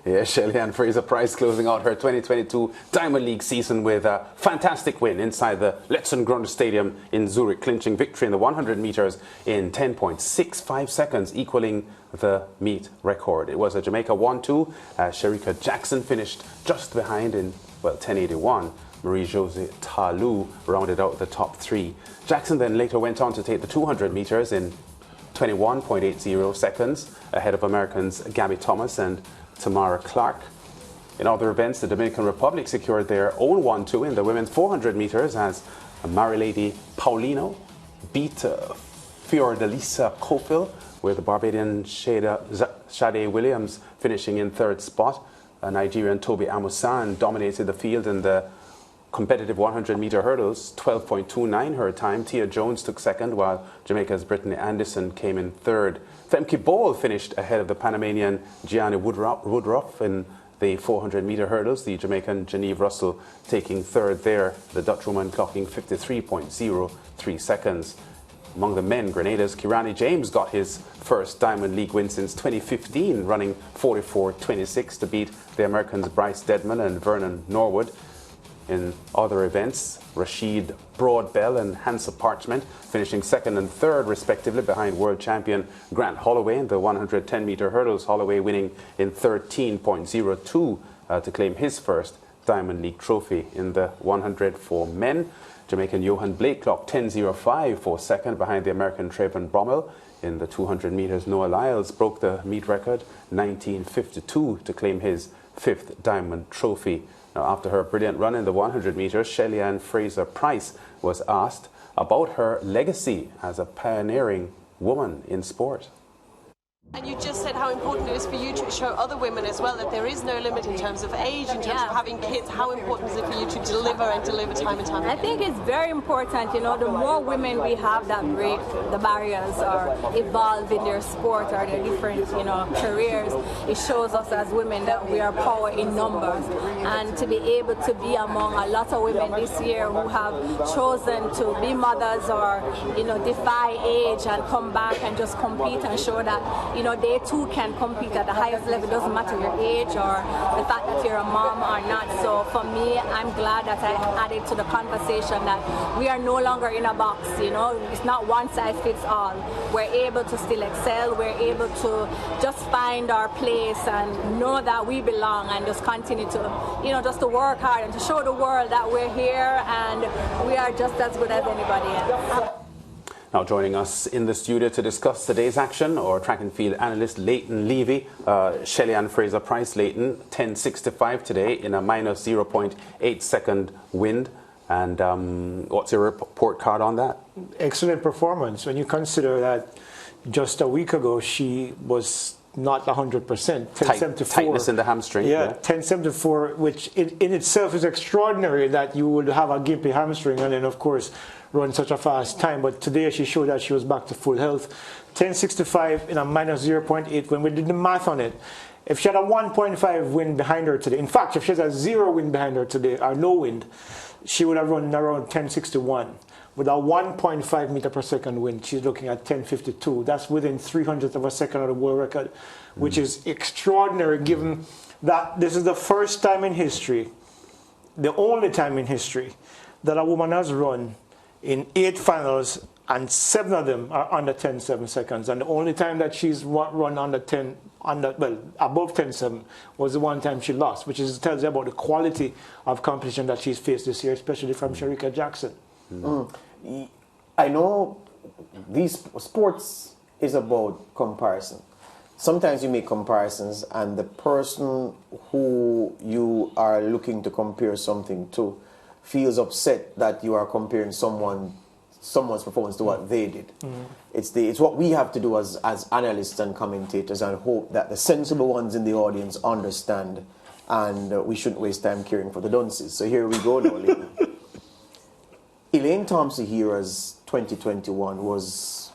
Yeah, Shelly-Ann Fraser-Pryce closing out her 2022 Diamond League season with a fantastic win inside the Letzigrund Stadium in Zurich, clinching victory in the 100 meters in 10.65 seconds, equaling the meet record. It was a Jamaica 1-2. Shericka Jackson finished just behind in, 10.81. Marie-Josée Talou rounded out the top three. Jackson then later went on to take the 200 meters in 21.80 seconds, ahead of Americans Gabby Thomas and Tamara Clark. In other events, the Dominican Republic secured their own 1-2 in the women's 400 meters as Marilady Paulino beat Fiordalisa Cofield, with the Barbadian Sade Williams finishing in third spot. Nigerian Toby Amusan dominated the field in the competitive 100-meter hurdles, 12.29 her time. Tia Jones took second, while Jamaica's Brittany Anderson came in third. Femke Bol finished ahead of the Panamanian Gianni Woodruff in the 400-meter hurdles, the Jamaican Geneve Russell taking third there, the Dutch woman clocking 53.03 seconds. Among the men, Grenada's Kirani James got his first Diamond League win since 2015, running 44.26 to beat the Americans Bryce Dedman and Vernon Norwood. In other events, Rashid Broadbell and Hansa Parchment finishing second and third respectively behind world champion Grant Holloway in the 110-meter hurdles, Holloway winning in 13.02 to claim his first Diamond League trophy. In the 100 for men, Jamaican Johan Blake clocked 10.05 for second behind the American Trayvon Brommel. In the 200 meters, Noah Lyles broke the meet record, 19.52 to claim his fifth Diamond trophy. Now, after her brilliant run in the 100 meters, Shelly-Ann Fraser-Pryce was asked about her legacy as a pioneering woman in sport. And you just said how important it is for you to show other women as well that there is no limit in terms of age, in terms of having kids. How important is it for you to deliver and deliver time and time again? I think it's very important, the more women we have that break the barriers or evolve in their sport or their different, careers, it shows us as women that we are power in numbers. And to be able to be among a lot of women this year who have chosen to be mothers or, defy age and come back and just compete and show that, they too can compete at the highest level. It doesn't matter your age or the fact that you're a mom or not. So for me, I'm glad that I added to the conversation that we are no longer in a box, It's not one size fits all. We're able to still excel. We're able to just find our place and know that we belong and just continue to, just to work hard and to show the world that we're here and we are just as good as anybody else. Now joining us in the studio to discuss today's action, our track and field analyst Leighton Levy. Shelly-Ann Fraser-Pryce, Leighton, 10.65 today in a minus 0.8 second wind. And what's your report card on that? Excellent performance. When you consider that just a week ago she was not 100%. 10.74. Tightness in the hamstring. Yeah, 10.74, which in itself is extraordinary that you would have a gimpy hamstring and then, of course, run such a fast time. But today she showed that she was back to full health. 10.65 in a minus 0.8. When we did the math on it, if she had a 1.5 wind behind her today, in fact, if she has a 0 wind behind her today, or no wind, she would have run around 10.61. With a 1.5 meter per second wind, she's looking at 10.52. That's within 300th of a second of the world record, which is extraordinary given that this is the first time in history, the only time in history, that a woman has run in 8 finals and 7 of them are under 10.7 seconds. And the only time that she's run under above 10.7 was the one time she lost, which tells you about the quality of competition that she's faced this year, especially from Shericka Jackson. I know these sports is about comparison. Sometimes you make comparisons and the person who you are looking to compare something to feels upset that you are comparing someone's performance to what they did. It's what we have to do as analysts and commentators and hope that the sensible ones in the audience understand, and we shouldn't waste time caring for the dunces. So here we go now, Leighton. Elaine Thompson-Herah's 2021 was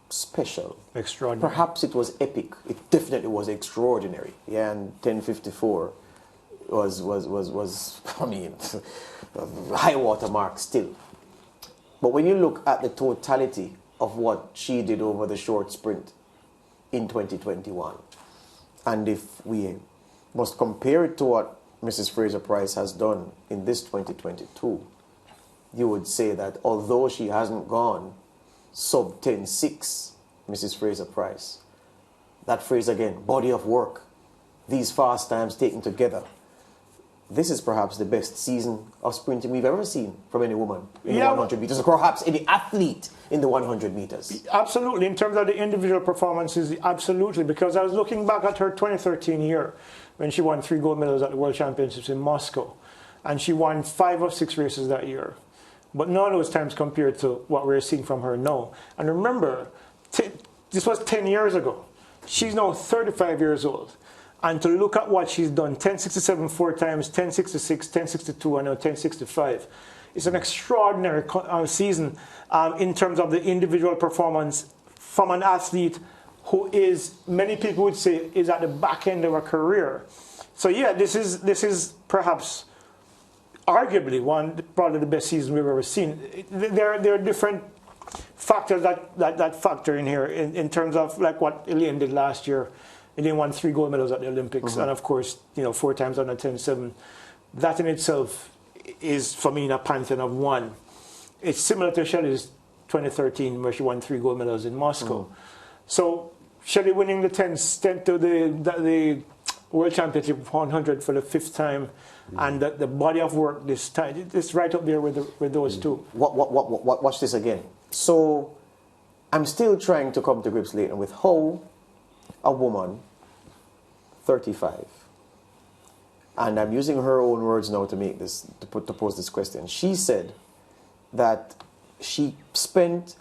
special. Extraordinary. Perhaps it was epic. It definitely was extraordinary. Yeah, and 10.54 was I mean, high water mark still. But when you look at the totality of what she did over the short sprint in 2021, and if we must compare it to what Mrs. Fraser-Pryce has done in this 2022, you would say that although she hasn't gone sub 10.6, Mrs. Fraser-Pryce, that phrase again, body of work, these fast times taken together, this is perhaps the best season of sprinting we've ever seen from any woman in the 100 meters, or perhaps any athlete in the 100 meters. Absolutely. In terms of the individual performances, absolutely. Because I was looking back at her 2013 year when she won 3 gold medals at the World Championships in Moscow. And she won 5 of 6 races that year. But none of those times compared to what we're seeing from her now. And remember, this was 10 years ago. She's now 35 years old. And to look at what she's done, 10.67 4 times, 10.66, 10.62, and now 10.65. It's an extraordinary season in terms of the individual performance from an athlete who is, many people would say, is at the back end of her career. So yeah, this is perhaps arguably probably the best season we've ever seen. There are different factors that factor in here in terms of like what Elaine did last year. Elaine won 3 gold medals at the Olympics, and of course, 4 times on the 10.7. That in itself is, for me, in a pantheon of one. It's similar to Shelley's 2013, where she won 3 gold medals in Moscow. So Shelley winning the 10 to the World Championship 100 for the 5th time, and the body of work this time, it's right up there with those two. Watch this again. So I'm still trying to come to grips, Leighton, with how a woman, 35, and I'm using her own words now to make this, to pose this question. She said that she spent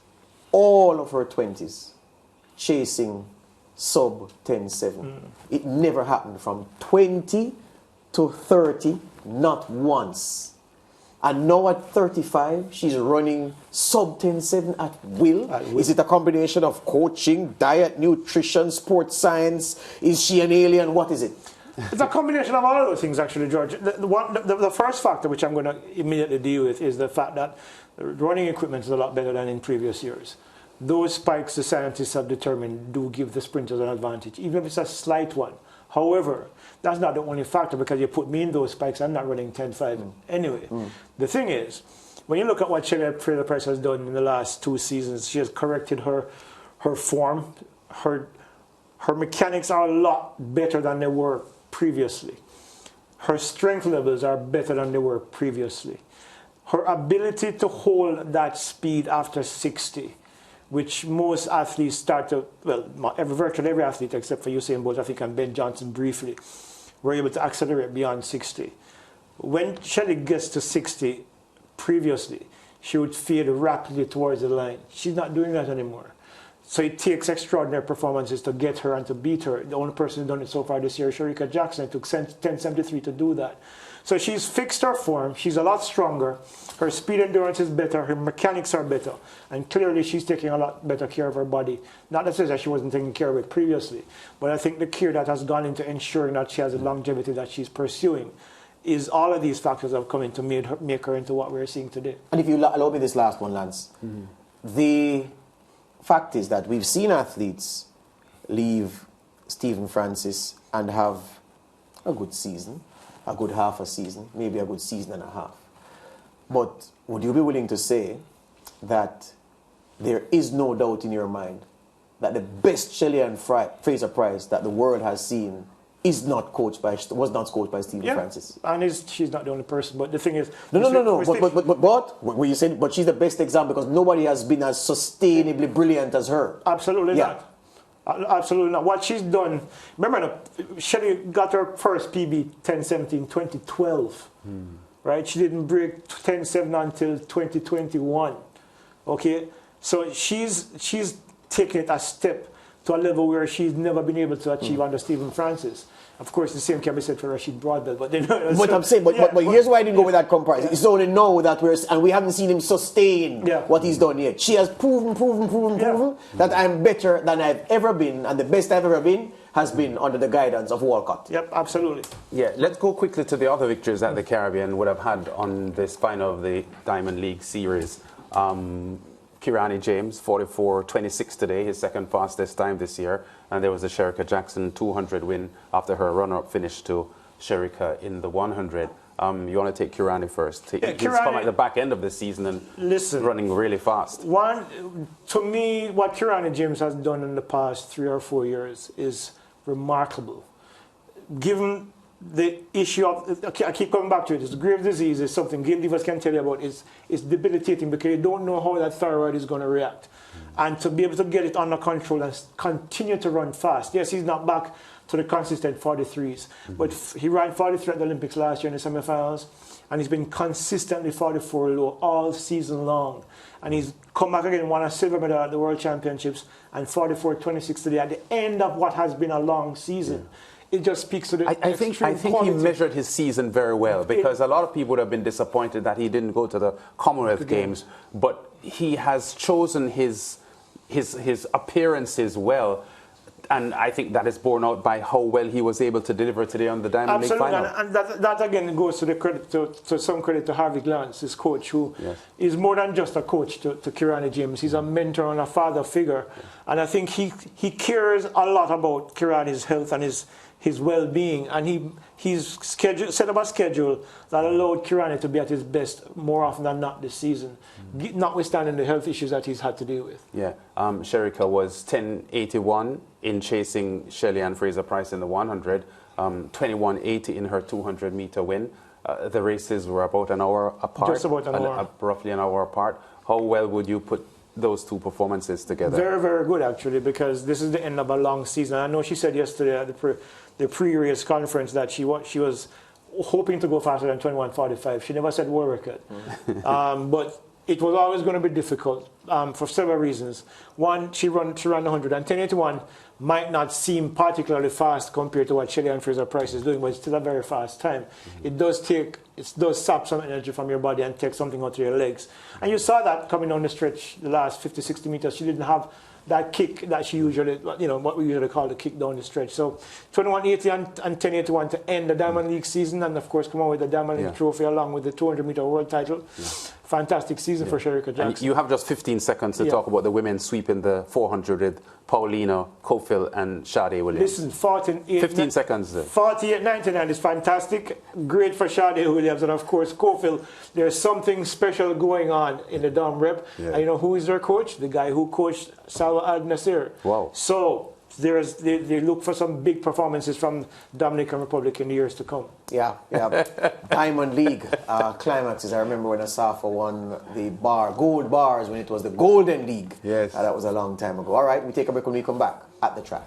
all of her 20s chasing sub 10.7. It never happened from 20 to 30, not once. And now at 35, she's running sub 10.7 at will. Is it a combination of coaching, diet, nutrition, sports science? Is she an alien? What is it? It's a combination of all of those things, actually, George. The first factor, which I'm going to immediately deal with, is the fact that the running equipment is a lot better than in previous years. Those spikes the scientists have determined do give the sprinters an advantage, even if it's a slight one. However, that's not the only factor, because you put me in those spikes, I'm not running 10.5 anyway. The thing is, when you look at what Fraser-Pryce has done in the last 2 seasons, she has corrected her form. Her mechanics are a lot better than they were previously. Her strength levels are better than they were previously. Her ability to hold that speed after 60, which most athletes start to, well, virtually every athlete except for Usain Bolt, I think, and Ben Johnson briefly, were able to accelerate beyond 60. When Shelley gets to 60 previously, she would fade rapidly towards the line. She's not doing that anymore. So it takes extraordinary performances to get her and to beat her. The only person who's done it so far this year is Shericka Jackson. It took 10.73 to do that. So she's fixed her form. She's a lot stronger. Her speed endurance is better. Her mechanics are better. And clearly she's taking a lot better care of her body. Not necessarily that she wasn't taking care of it previously, but I think the care that has gone into ensuring that she has the longevity that she's pursuing is all of these factors have come in to make her into what we're seeing today. And if you allow me this last one, Lance, the fact is that we've seen athletes leave Stephen Francis and have a good season, a good half a season, maybe a good season and a half. But would you be willing to say that there is no doubt in your mind that the best Shelley and Fraser-Pryce that the world has seen was not coached by Stephen Francis? And she's not the only person, but the thing is... No. But you said, but she's the best example because nobody has been as sustainably brilliant as her. Absolutely not. Absolutely not. What she's done... Remember, Shelley got her first PB 10.17 in 2012. Right? She didn't break 10.7 until 2021. Okay? So she's taken it a step to a level where she's never been able to achieve under Stephen Francis. Of course, the same can be said for Rashid Broadbell, but I'm saying, but here's why I didn't go with that comparison. It's only now that we haven't seen him sustain what he's done yet. She has proven that I'm better than I've ever been, and the best I've ever been has been under the guidance of Walcott. Yep, absolutely. Yeah, let's go quickly to the other victories that the Caribbean would have had on this final of the Diamond League Series. Kirani James, 44.26 today, his second fastest time this year. And there was the Shericka Jackson 200 win after her runner-up finish to Shericka in the 100. You want to take Kirani first? He's come at the back end of the season and running really fast. To me, what Kirani James has done in the past 3 or 4 years is remarkable. Given the issue of, I keep coming back to it, it's Graves' disease is something Gail Devers can tell you about. It's debilitating because you don't know how that thyroid is going to react. And to be able to get it under control and continue to run fast. Yes, he's not back to the consistent 43s, but he ran 43 at the Olympics last year in the semifinals, and he's been consistently 44 low all season long. And he's come back again, won a silver medal at the World Championships, and 44.26 today at the end of what has been a long season. It just speaks to the I think he measured his season very well, because a lot of people would have been disappointed that he didn't go to the Commonwealth Games, but he has chosen his appearances well, and I think that is borne out by how well he was able to deliver today on the Diamond League final. And that again goes to the credit to some credit to Harvey Glantz, his coach, who is more than just a coach to Kirani James. He's a mentor and a father figure, and I think he cares a lot about Kirani's health and his well-being, and he's set up a schedule that allowed Kirani to be at his best more often than not this season, notwithstanding the health issues that he's had to deal with. Yeah, Shericka was 10.81 in chasing Shelly-Ann Fraser-Pryce in the 100, 21.80 in her 200-meter win. The races were about an hour apart. Just about an hour. Roughly an hour apart. How well would you put those two performances together? Very, very good, actually, because this is the end of a long season. I know she said yesterday at the pre-race conference that she was hoping to go faster than 21.45. She never said world record. But it was always going to be difficult for several reasons. One, she ran the 100, and 10.81 might not seem particularly fast compared to what Shelly-Ann Fraser-Pryce is doing, but it's still a very fast time. It does sap some energy from your body and take something out of your legs. And you saw that coming down the stretch, the last 50, 60 meters. She didn't have that kick that she usually, what we usually call the kick down the stretch. So 21.80 and 10.81 to end the Diamond League season, and of course come on with the Diamond League trophy along with the 200-meter world title. Fantastic season for Shericka Jackson. And you have just 15 seconds to talk about the women sweeping the 400 with Paulina Cofield and Sade Williams. Listen, 15 seconds. 48.99 is fantastic. Great for Sade Williams. And of course, Cofield, there's something special going on in the Dom Rep. Yeah. And you know who is their coach? The guy who coached Salwa Al Nasser. Wow. So they look for some big performances from Dominican Republic in the years to come. Yeah. Diamond League climaxes. I remember when Asafa won the gold bars when it was the Golden League. Yes. That was a long time ago. All right, we take a break when we come back at the track.